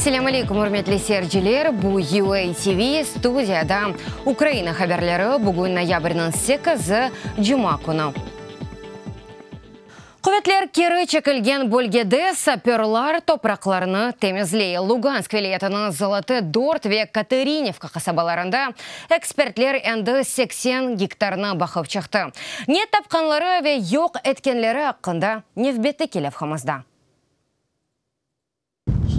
Ассаламу алейкум, урметли серджилер. Бу UA TV студияда Украина хабарлары бүгін ноябрьнің 8-ы Жума күні. Куветлер кері чекілген бөлгеде саперлар топрақларыны темізлей. Луганск вилаятының Золоты Дорт ве Катериневка қасабаларында экспертлер әнді 80 гектарны бақып чықты. Не тапқанлары ве йоқ еткенлері аққында невбетті келев хамазда.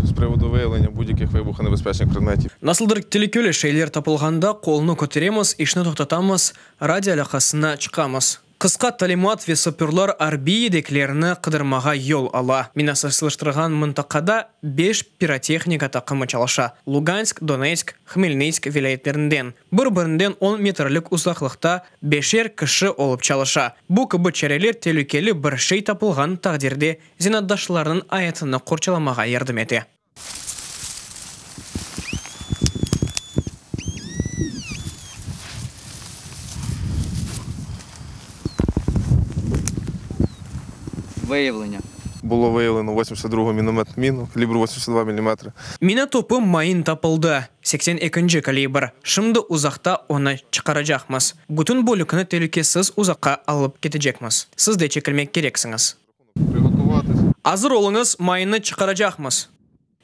З приводу виявлення будь-яких вибухонебезпечних предметів. Насылдыр телекөлі шейлер тапылғанда қолыны көтереміз, ішіні тоқтатамыз, радио алақасына чықамыз. Қысқа талимат ве саперлар арби едеклеріні қыдырмаға ел ала. Минасылыштырған мұнтақада 5 пиротехника тақымы чалыша. Луганск, Донецк, Хмельницк вилаяттерінден. Бір-бірінден 10 метрлік ұзақлықта 5 кіші олып чалыша. Бұ кібі чәрелер телекелі бір шей тапылған тағдерде зенаддашыларының аятыны қорчаламаға ярдым еті. Виявлення. Було виявлено 82-го міномет міну, калібру 82 мм. Мина топы майын тапылды. 82 калибр. Шымды ұзақта оны чықарajақмыз. Бүтін бөлікіні телекесіз ұзаққа алып кетежекміз. Сіз де чекілмек керексіңіз. Азыр олыңыз майыны чықарajақмыз.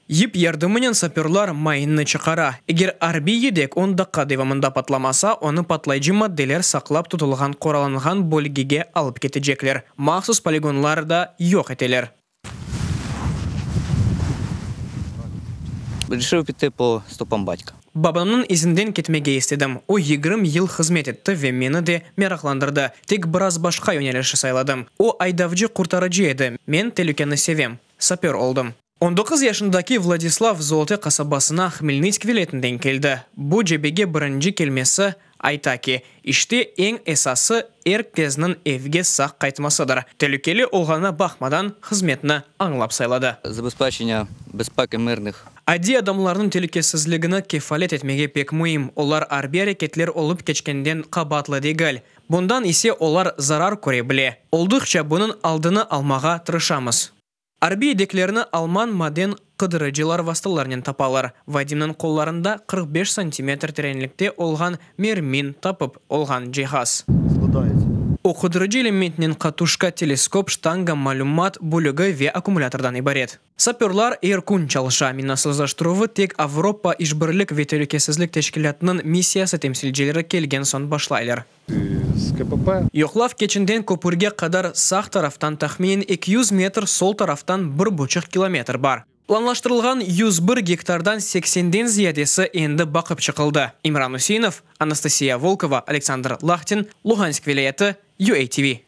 Еп ярдымынен саперлар майынны чықара. Егер арби едек ондаққа девамында патламаса, оны патлайжы мадделер сақлап тұтылған қораланған бөлгеге алып кетежеклер. Мақсус полигонлар да йоқ етелер. Решив піти по стопам батька. Бабамның ізінден кетмеге естедім. О 20 ел қызмет етті ве мені де мерақландырды. Тек біраз башқа өнеліші сайладым. О айдавжы құртарыжы еді. Мен телекені севем. Сапер олдым. 19 yaşındaki Владислав Золоты қасабасына Хмельницк вилетінден келді. Бұ жебеге бірінші келмесі айта ки, іште ең esасы кезінің евге сақ қайтмасыдыр. Телекелі олғана бақмадан қызметіні аңлап сайлады. Забезпечення безпеки мирних. Ади адамлардың телекесізлігіні кефалет етмеге пек мұйым. Олар арби әрекетлер олып кечкенден қабатлы дегіл. Бұндан есе олар зарар көре біле. Олдықша бұның алдыны алмаға тырышамыз. Арби едеклеріні алман маден қыдырыжылар вастыларынан тапалар. Вадимнің қолларында 45 сантиметр тереңлікте олған мермин тапып олған жиһаз. О қыдырыжы элементінен қатушка, телескоп, штанга, малюмат, бөлігі ве аккумулятордан ибарет. Саперлар еркун чалыша. Минасылзаштыруы тек Авропа ишбірлік ве телекесізлік тешкілятының миссиясы темсілжелері келген сон башлайлар. Йоқлав кечінден көпірге қадар сақ тарафтан тахмин 200 метр, сол тарафтан 1,5 километр бар. Планлаштырылған 101 гектардан 80-ден зиядесі енді бақып шықылды. Имран Усейнов, Анастасия Волкова, Александр Лахтин, Луганск вилаяты, UA TV.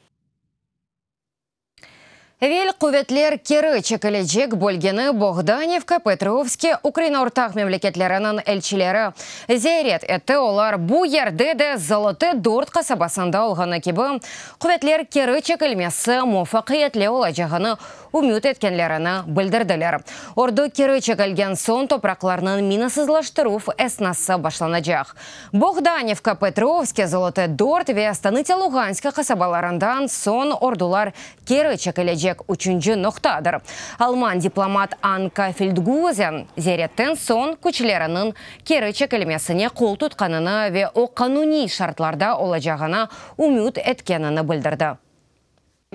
Вел куветлер кері чекілежек бөлгені Богданевка, Петровске, Украина ортақ мемлекетлерінің әлчілері. Зейрет әтті олар бұ ердеді Золоты Дорт қасабасында олғаны кебі, куветлер кері чекілмесі мұфақиетле олажағыны үміт еткенлеріні білдірділер. Орды кері чекілген сон топрақларының минасызлаштыруф әснасы башланacak. Богданевка, Петровске, Золоты Дорт ве Станыте Луганска қасабаларындан сон ордулар кері чекілежек üçüncü noktadır. Alman diplomat Anka Feldguzen zerеттен сон күчлерінің кері чекілмесіне қол тұтқанына ве о қануни шартларда олажағына үміт еткенini білдірді.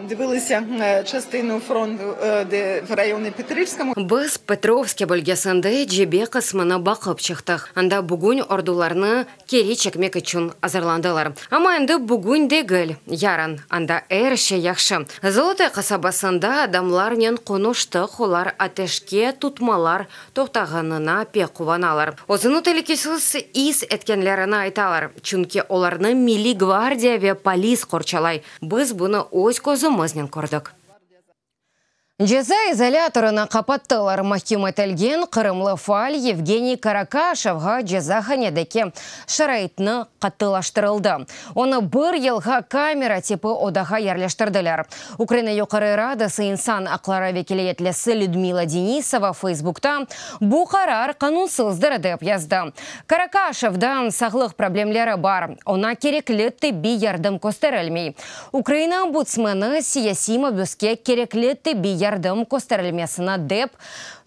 Дивилися частину фронту в районі Петрівському. Біз Петровске бөлгесінде жебе қысмыны бақып чықтық. Анда бүгін ордуларны кері чекмек үшін азырландылар. Ама енді бүгін дегіл, яран, анда әрше яқшы. Золоты қасабасында адамларнен қоныштық, олар атешке тұтмалар тоқтағанына пек қуваналар. Озыны телекесіз ис еткенлеріні айталар. Чүнке оларны Милли гвардия ве полис қорчалай. Біз бұны өз көзімізнен көрдік. Жаза изоляторына қапаттылар махким етілген қырымлы фаль Евгений Каракашевға жаза ханедеке шарайтыны қаттылаштырылды. Оны бір елға камера типі одаға ерлештірділер. Украина юқары радысы инсан ақлары векілетлесі Людмила Денисова Фейсбукта бұ қарар қанунсыздыр деп язды. Каракашевдан сағлық проблемлері бар. Она кереклі тибби ярдым көстерілмей. Украина омбудсмені Сиясима Бюске кереклі тибби ярдым көстерілмесіні деп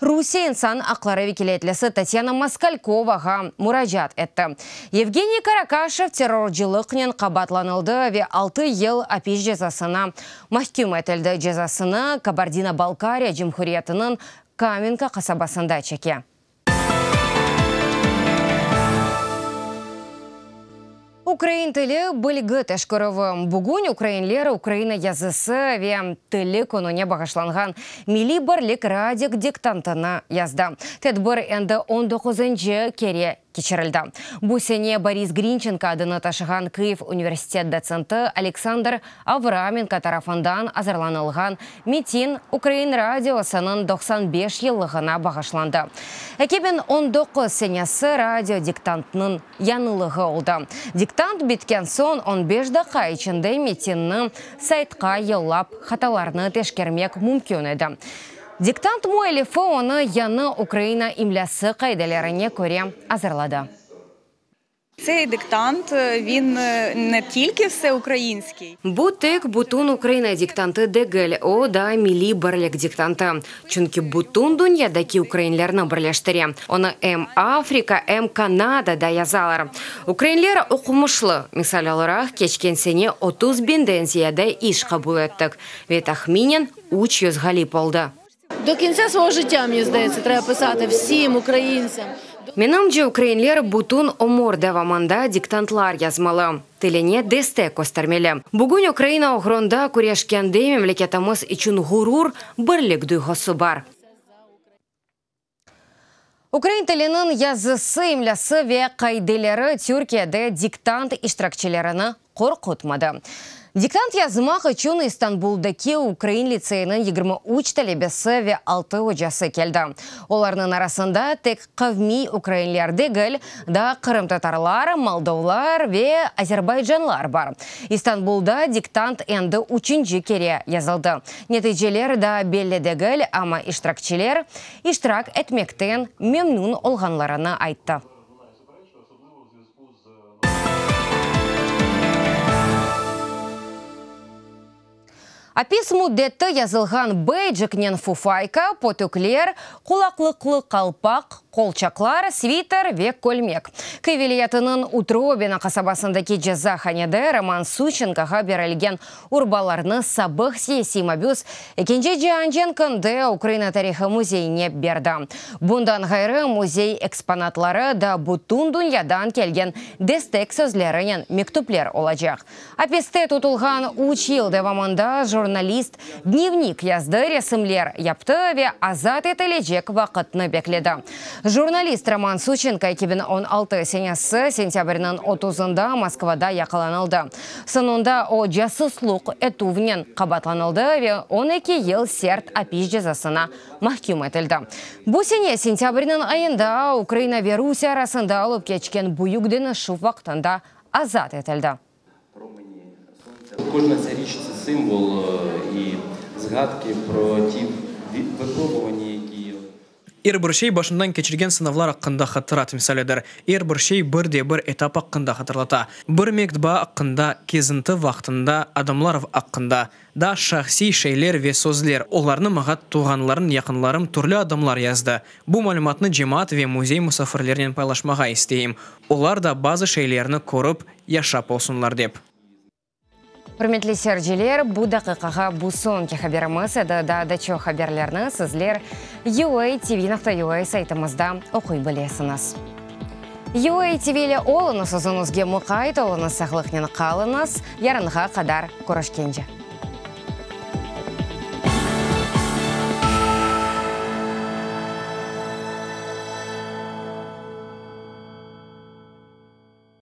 Русия инсан ақлары векилетлесі Татьяна Москальковаға мұражат етті. Евгений Каракашев террорчылықнен қабатланылды ве 6 ел апиш жазасына махкум етілді. Жазасыны Кабардино-Балкария Жемхуриятының Каменка қасабасында чеке. Украин тілі білгі тәшкіріві. Бүгін украинлері Украина язысы ве тілі күніне бағышланған Милли бірлік радик диктантыны язды. Тәдбір әнді 19-шы кере кечірілді. Бұсене Борис Гринченко адыны ташыған Киев университет доценті Александр Авраменко тарафындан азырланылған митин Украин радиосының 95 еллығына бағышланды. 2019 сенесі радио диктантының янылығы олды. Диктант біткен сон 15 даққа ішінде митинні сайтқа еллап хаталарны тешкермек мүмкін еді. Диктант муэлифі оны яны Украина имлясы қайдаларыне көре азырлады. Цей диктант, він не тільки всеукраїнський. Бу тек бутун Украина диктанты дегел, о да милли бірлік диктанты. Чунки бутун дүниядаки украинлерні бірлештіре. Оны М Африка, М Канада да язалар. Украинлер оқымышлы. Мисал алырақ кечкен сене 30 бендензияда іш қабыл еттік. Ветахминен 300 галіп олды. До кінця свого життя, мені здається, треба писати всім українцям. Менімже українлер бутун омор даваманда диктантлар язмалы. Тіліне десте көстермелі. Бүгін Украина оғронда күрешкенде мемлекетіміз үшін ғурур бірлік дүйғысы бар. Украин тілінің язысы имлясы ве қайделері Түркияда диктант иштиракчыларыны қорқытмады. Диктант язымақ үшін Истанбулдаки Украин лицейінің 23 талебесі ве 6 өжасы келді. Оларының арасында тек қавми украинлерді гіл, да Қырым татарлар, молдовлар ве азербайджанлар бар. Истанбулда диктант әнді 3-ші кере язылды. Нәтижелер да белледі гіл, ама иштиракчылар иштирак етмектен мемнун олғанларына айтты. Апис мудетті язылған бейджікнен фуфайка, потуклер, құлақлықлы қалпақ, қолчаклар, свитер ве көлмек. Кевелиятының Утробина қасабасындаки жаза ханеде Роман Сученкаға берілген урбаларны сабық сеси мабюз екенже жанжен кінді Украина тарихы музейіне берді. Бұндан ғайры музей экспонатлары да бұтын дүниядан келген дестек сөзлерінен мектуплер олачақ. Аписте тұтылған 3 ел девамында журналист дневник язды ресімлер япты ве азат етілежек вақытны бекледі. Журналист Роман Сученко 2016 сенесі сентябрінің 30-ында Москвада яқыланылды. Сынында о жасыслық етувнен қабатланылды ве 12 ел серт апиш жазасына махкум етілді. Бұл сене сентябрінің айында Украина ве Русия арасында алып кечкен бұйүгдені шу вақтында азат етілді. Кожна ця річ – це символ і згадки про ті випробування, які... Ир бір башындан кечірген сынавлар аққында хаттырат мисаледір. Ир бір бір этап аққында хаттырлата. Бір мектба аққында, кезінті вақтында, адамлар аққында. Да шахси шейлер ве сөзлер. Оларны мағат туғанларын, яқынларым түрлі адамлар язды. Бұл малюматны жемат ве музей мұсафірлерінен пайлашмаға істейім. Олар да базы шейлеріні көріп, яшап олсынлар деп. Құрметлі серджелер, бұл дақиқаға бұл сонки хаберіміз еді да дачо хаберлерні сізлер UA-TV.ua сайтымызда оқой білесіңіз. UA-TV-лі олыңыз ұзынызге мұқайт, олыңыз сақлықнен қалыңыз, ярынға қадар көрішкенде.